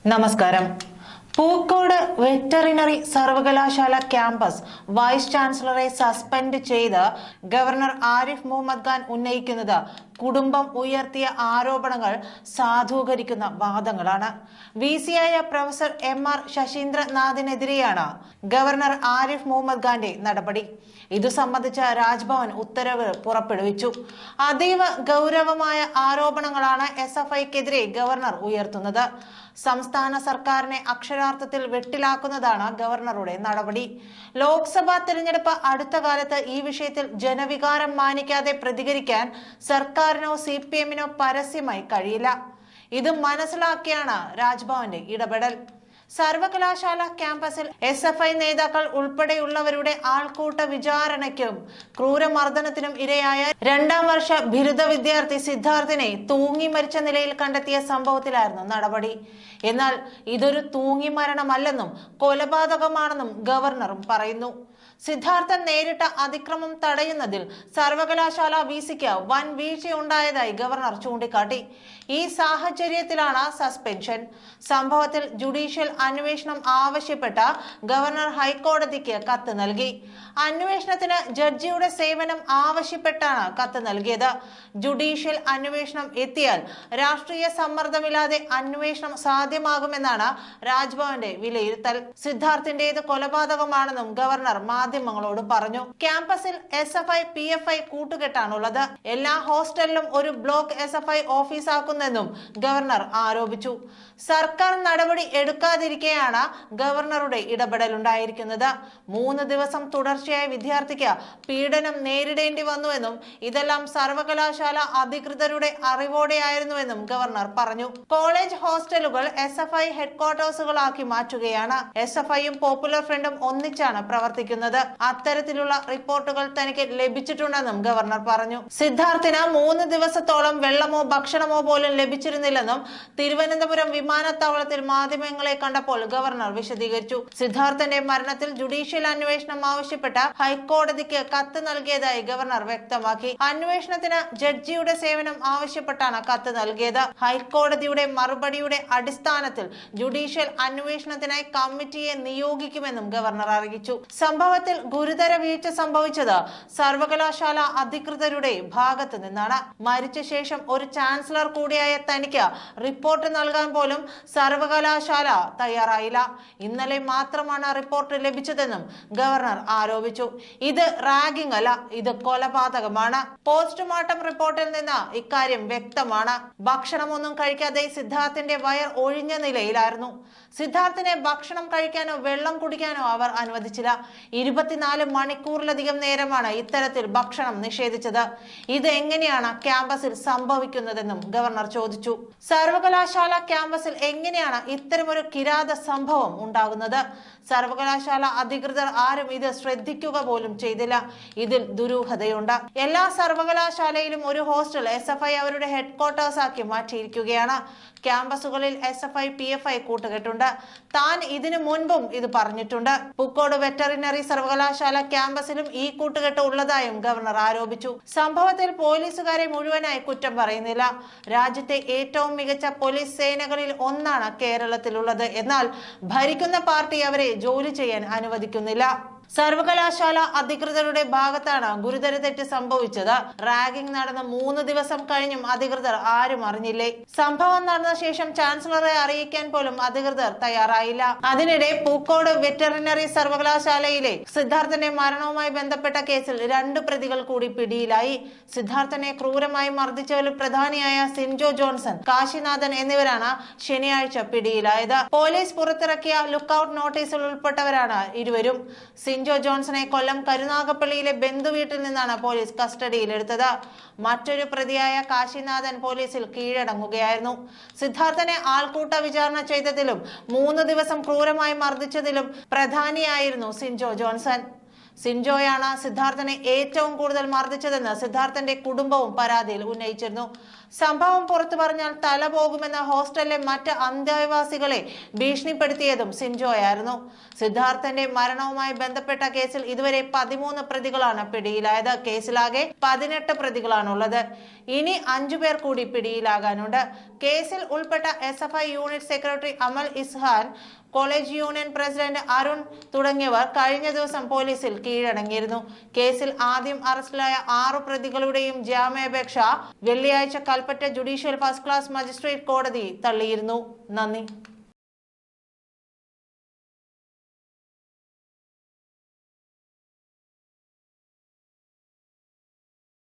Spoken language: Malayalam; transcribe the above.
നമസ്കാരം. പൂക്കോട് വെറ്ററിനറി സർവകലാശാല ക്യാമ്പസ് വൈസ് ചാൻസലറെ സസ്പെൻഡ് ചെയ്ത് ഗവർണർ ആരിഫ് മുഹമ്മദ് ഖാൻ ഉന്നയിക്കുന്നത് കുടുംബം ഉയർത്തിയ ആരോപണങ്ങൾ സാധൂകരിക്കുന്ന വാദങ്ങളാണ്. വിസിയായ പ്രൊഫസർ MR ശശീന്ദ്രനാഥിനെതിരെയാണ് ഗവർണർ ആരിഫ് മുഹമ്മദ് ഖാന്റെ നടപടി. ഇതു സംബന്ധിച്ച രാജ്ഭവൻ ഉത്തരവ് പുറപ്പെടുവിച്ചു. അതീവ ഗൗരവമായ ആരോപണങ്ങളാണ് SFIക്കെതിരെ ഗവർണർ ഉയർത്തുന്നത്. സംസ്ഥാന സർക്കാരിനെ അക്ഷരാർത്ഥത്തിൽ വെട്ടിലാക്കുന്നതാണ് ഗവർണറുടെ നടപടി. ലോക്സഭാ തെരഞ്ഞെടുപ്പ് അടുത്ത കാലത്ത് ഈ വിഷയത്തിൽ ജനവികാരം മാനിക്കാതെ പ്രതികരിക്കാൻ സർക്കാരിനോ CPMനോ പരസ്യമായി കഴിയില്ല. ഇത് മനസ്സിലാക്കിയാണ് രാജ്ഭവന്റെ ഇടപെടൽ. സർവകലാശാല ക്യാമ്പസിൽ SFI നേതാക്കൾ ഉൾപ്പെടെയുള്ളവരുടെ ആൾക്കൂട്ട വിചാരണയ്ക്കും ക്രൂരമർദ്ദനത്തിനും ഇരയായ 2ാം വർഷ ബിരുദ വിദ്യാർത്ഥി സിദ്ധാർത്ഥിനെ തൂങ്ങി മരിച്ച നിലയിൽ കണ്ടെത്തിയ സംഭവത്തിലായിരുന്നു നടപടി. എന്നാൽ ഇതൊരു തൂങ്ങി മരണമല്ലെന്നും കൊലപാതകമാണെന്നും ഗവർണറും പറയുന്നു. സിദ്ധാർത്ഥൻ നേരിട്ട അതിക്രമം തടയുന്നതിൽ സർവകലാശാല വിസിക്ക് വൻ വീഴ്ചയുണ്ടായതായി ഗവർണർ ചൂണ്ടിക്കാട്ടി. ഈ സാഹചര്യത്തിലാണ് സസ്പെൻഷൻ. സംഭവത്തിൽ ജുഡീഷ്യൽ അന്വേഷണം ആവശ്യപ്പെട്ട ഗവർണർ ഹൈക്കോടതിക്ക് കത്ത് നൽകി. അന്വേഷണത്തിന് ജഡ്ജിയുടെ സേവനം ആവശ്യപ്പെട്ടാണ് കത്ത് നൽകിയത്. ജുഡീഷ്യൽ അന്വേഷണം എത്തിയാൽ രാഷ്ട്രീയ സമ്മർദ്ദമില്ലാതെ അന്വേഷണം സാധ്യമാകുമെന്നാണ് രാജ്ഭവന്റെ വിലയിരുത്തൽ. സിദ്ധാർത്ഥിന്റേത് കൊലപാതകമാണെന്നും ഗവർണർ മാധ്യമങ്ങളോട് പറഞ്ഞു. ക്യാമ്പസിൽ SFI PFI കൂട്ടുകെട്ടാണുള്ളത്. എല്ലാ ഹോസ്റ്റലിലും ഒരു ബ്ലോക്ക് SFI ഓഫീസാക്കുന്നെന്നും ഗവർണർ ആരോപിച്ചു. സർക്കാർ നടപടി എടുക്കാതിരിക്കെയാണ് ഗവർണറുടെ ഇടപെടലുണ്ടായിരിക്കുന്നത്. 3 ദിവസം തുടർച്ചയായി വിദ്യാർത്ഥിക്ക് പീഡനം നേരിടേണ്ടി വന്നുവെന്നും ഇതെല്ലാം സർവകലാശാല അധികൃതരുടെ അറിവോടെയായിരുന്നുവെന്നും ഗവർണർ പറഞ്ഞു. കോളേജ് ഹോസ്റ്റലുകൾ SFI ഹെഡ്ക്വാർട്ടേഴ്സുകളാക്കി മാറ്റുകയാണ്. SFIയും പോപ്പുലർ ഫ്രണ്ടും ഒന്നിച്ചാണ് പ്രവർത്തിക്കുന്നത്. അത്തരത്തിലുള്ള റിപ്പോർട്ടുകൾ തനിക്ക് ലഭിച്ചിട്ടുണ്ടെന്നും ഗവർണർ പറഞ്ഞു. സിദ്ധാർത്ഥിന് 3 ദിവസത്തോളം വെള്ളമോ ഭക്ഷണമോ പോലും ലഭിച്ചിരുന്നില്ലെന്നും തിരുവനന്തപുരം വിമാനത്താവളത്തിൽ മാധ്യമങ്ങളെ കണ്ടപ്പോൾ ഗവർണർ വിശദീകരിച്ചു. സിദ്ധാർത്ഥന്റെ മരണത്തിൽ ജുഡീഷ്യൽ അന്വേഷണം ആവശ്യപ്പെട്ട ഹൈക്കോടതിക്ക് കത്ത് നൽകിയതായി ഗവർണർ വ്യക്തമാക്കി. അന്വേഷണത്തിന് ജഡ്ജിയുടെ സേവനം ആവശ്യപ്പെട്ടാണ് കത്ത് നൽകിയത്. ഹൈക്കോടതിയുടെ മറുപടിയുടെ അടിസ്ഥാനത്തിൽ ജുഡീഷ്യൽ അന്വേഷണത്തിനായി കമ്മിറ്റിയെ നിയോഗിക്കുമെന്നും ഗവർണർ അറിയിച്ചു. സംഭവത്തിൽ ഗുരുതര വീഴ്ച സംഭവിച്ചത് സർവകലാശാല അധികൃതരുടെ ഭാഗത്തു നിന്നാണ്. മരിച്ച ശേഷം ഒരു ചാൻസലർ കൂടിയായ തനിക്ക് റിപ്പോർട്ട് നൽകാൻ പോലും സർവകലാശാല തയ്യാറായില്ല. ഇന്നലെ മാത്രമാണ് റിപ്പോർട്ട് ലഭിച്ചതെന്നും ഗവർണർ ആരോപിച്ചു. ഇത് റാഗിംഗ് അല്ല, ഇത് കൊലപാതകമാണ്. പോസ്റ്റ്മോർട്ടം റിപ്പോർട്ടിൽ നിന്ന് ഇക്കാര്യം വ്യക്തമാണ്. ഭക്ഷണമൊന്നും കഴിക്കാതെ സിദ്ധാർത്ഥിന്റെ വയർ ഒഴിഞ്ഞ നിലയിലായിരുന്നു. സിദ്ധാർത്ഥിനെ ഭക്ഷണം കഴിക്കാനോ വെള്ളം കുടിക്കാനോ അവർ അനുവദിച്ചില്ല. 24 മണിക്കൂറിലധികം നേരമാണ് ഇത്തരത്തിൽ ഭക്ഷണം നിഷേധിച്ചത്. ഇത് എങ്ങനെയാണ് ക്യാമ്പസിൽ സംഭവിക്കുന്നതെന്നും ഗവർണർ ചോദിച്ചു. സർവകലാശാല ക്യാമ്പസിൽ എങ്ങനെയാണ് ഇത്തരമൊരു കിരാത സംഭവം ഉണ്ടാകുന്നത്? സർവകലാശാല അധികൃതർ ആരും ഇത് ശ്രദ്ധിക്കുക പോലും ചെയ്തില്ല. ഇതിൽ ദുരൂഹതയുണ്ട്. എല്ലാ സർവകലാശാലയിലും ഒരു ഹോസ്റ്റൽ SFI അവരുടെ ഹെഡ്ക്വാർട്ടേഴ്സ് ആക്കി മാറ്റിയിരിക്കുകയാണ്. ക്യാമ്പസുകളിൽ SFI PFI കൂട്ടുകെട്ടുണ്ട്. താൻ ഇതിനു മുൻപും ഇത് പറഞ്ഞിട്ടുണ്ട്. പൂക്കോട് വെറ്ററിനറി സർവകലാശാല ക്യാമ്പസിലും ഈ കൂട്ടുകെട്ട് ഉള്ളതായും ഗവർണർ ആരോപിച്ചു. സംഭവത്തിൽ പോലീസുകാരെ മുഴുവനായി കുറ്റം പറയുന്നില്ല. രാജ്യത്തെ ഏറ്റവും മികച്ച പോലീസ് സേനകളിൽ ഒന്നാണ് കേരളത്തിലുള്ളത്. എന്നാൽ ഭരിക്കുന്ന പാർട്ടി അവരെ ജോലി ചെയ്യാൻ അനുവദിക്കുന്നില്ല. സർവകലാശാല അധികൃതരുടെ ഭാഗത്താണ് ഗുരുതര തെറ്റ് സംഭവിച്ചത്. റാഗിംഗ് നടന്ന 3 ദിവസം കഴിഞ്ഞും അധികൃതർ ആരും അറിഞ്ഞില്ലേ? സംഭവം നടന്ന ശേഷം ചാൻസലറെ അറിയിക്കാൻ പോലും അധികൃതർ തയ്യാറായില്ല. അതിനിടെ പൂക്കോട് വെറ്ററിനറി സർവകലാശാലയിലെ സിദ്ധാർത്ഥന്റെ മരണവുമായി ബന്ധപ്പെട്ട കേസിൽ 2 പ്രതികൾ കൂടി പിടിയിലായി. സിദ്ധാർത്ഥനെ ക്രൂരമായി മർദ്ദിച്ചവരിൽ പ്രധാനിയായ സിൻജോ ജോൺസൺ, കാശിനാഥൻ എന്നിവരാണ് ശനിയാഴ്ച പിടിയിലായത്. പോലീസ് പുറത്തിറക്കിയ ലുക്കൌട്ട് നോട്ടീസിൽ ഉൾപ്പെട്ടവരാണ് ഇരുവരും. സിൻജോ ജോൺസനെ കൊല്ലം കരുനാഗപ്പള്ളിയിലെ ബന്ധുവീട്ടിൽ നിന്നാണ് പോലീസ് കസ്റ്റഡിയിലെടുത്തത്. മറ്റൊരു പ്രതിയായ കാശിനാഥൻ പോലീസിൽ കീഴടങ്ങുകയായിരുന്നു. സിദ്ധാർത്ഥനെ ആൾക്കൂട്ട വിചാരണ ചെയ്തതിലും 3 ദിവസം ക്രൂരമായി മർദ്ദിച്ചതിലും പ്രധാനിയായിരുന്നു സിൻജോ ജോൺസൺ. സിൻജോയാണ് സിദ്ധാർത്ഥനെ ഏറ്റവും കൂടുതൽ മർദ്ദിച്ചതെന്ന് സിദ്ധാർത്ഥന്റെ കുടുംബവും പരാതിയിൽ ഉന്നയിച്ചിരുന്നു. സംഭവം പുറത്തു പറഞ്ഞാൽ തല പോകുമെന്ന ഹോസ്റ്റലിലെ മറ്റ് അന്തേവാസികളെ ഭീഷണിപ്പെടുത്തിയതും സിൻജോയായിരുന്നു. സിദ്ധാർത്ഥന്റെ മരണവുമായി ബന്ധപ്പെട്ട കേസിൽ ഇതുവരെ 13 പ്രതികളാണ് പിടിയിലായത്. കേസിലാകെ 18 പ്രതികളാണുള്ളത്. ഇനി 5 പേർ കൂടി പിടിയിലാകാനുണ്ട്. കേസിൽ ഉൾപ്പെട്ട SFI unit secretary Amal Izhan, college union president Arun തുടങ്ങിയവർ കഴിഞ്ഞ ദിവസം പോലീസിൽ കീഴടങ്ങിയിരുന്നു. കേസിൽ ആദ്യം അറസ്റ്റിലായ 6 പ്രതികളുടെയും ജാമ്യാപേക്ഷ വെള്ളിയാഴ്ച Kalpetta judicial first class magistrate കോടതി തള്ളിയിരുന്നു. നന്ദി.